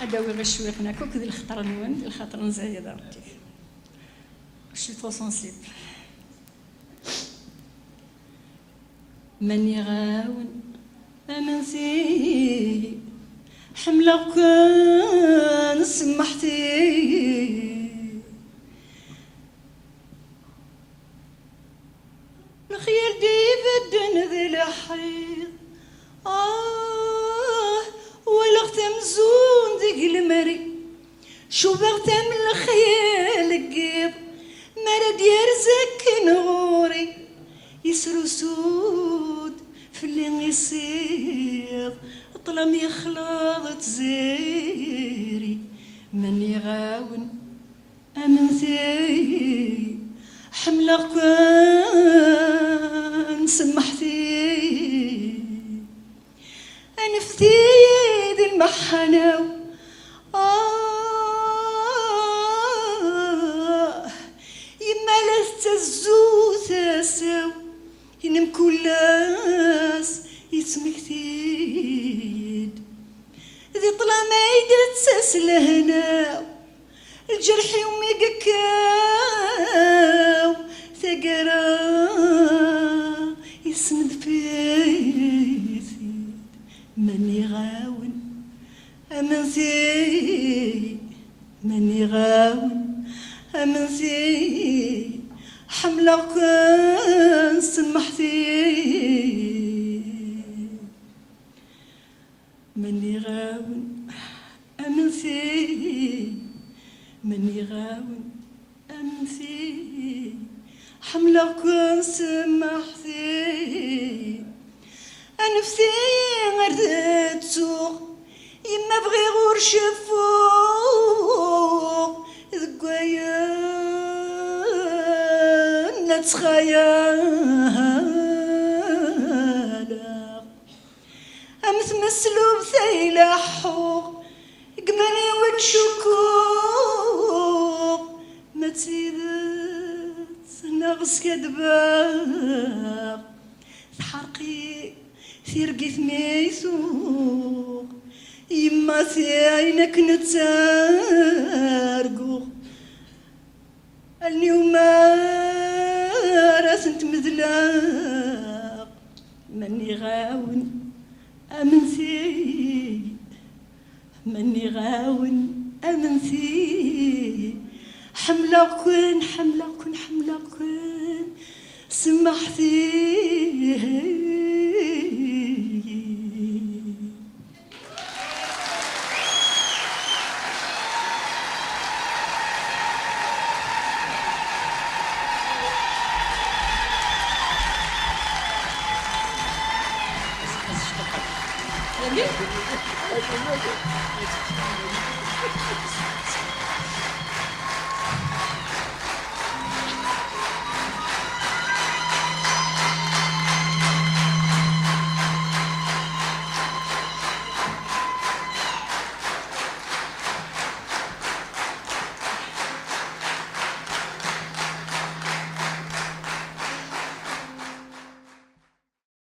اداوي غير شويه قناك وكذا الخطر نون الخاطر نزايده شي تو سونسيبل من يغاون امنسي حملة كان سمحتي الخيال دي بدن ذي الحيط ولا تمزون ذيك المري شو بغتم الخيال قيب مرد يرزك نغوري يسرو سود في اللي يصير طلم يخلط زيري من يغاون امنتي حملة كان سمحتي انفتي ذي المحناو يما لا تزو تساو ينم كلاس يتمكتيد ذي طلا ما يدتسس لهنا الجرح يومي قكاو ثقرا يسند فيثي من يغاون امنتي من يغاون امنتي حملة كان سمحتي من يغاون امنتي من يغاون امنتي حملة كان سمحتي انفتي غير تسوق يما بغي غور شفوق ذكوايا نتخيالا امتمثلو بثيلا حوق قمني وتشكوق ما تزيدت ناقص كدباق تحرقي في رقيت ميثوق يما في عينك نتارقو اليوم راس انت مذلاق من يغاون امنتي من يغاون امنتي حملة كن حملة كن حملة كن سمحتي Thank you.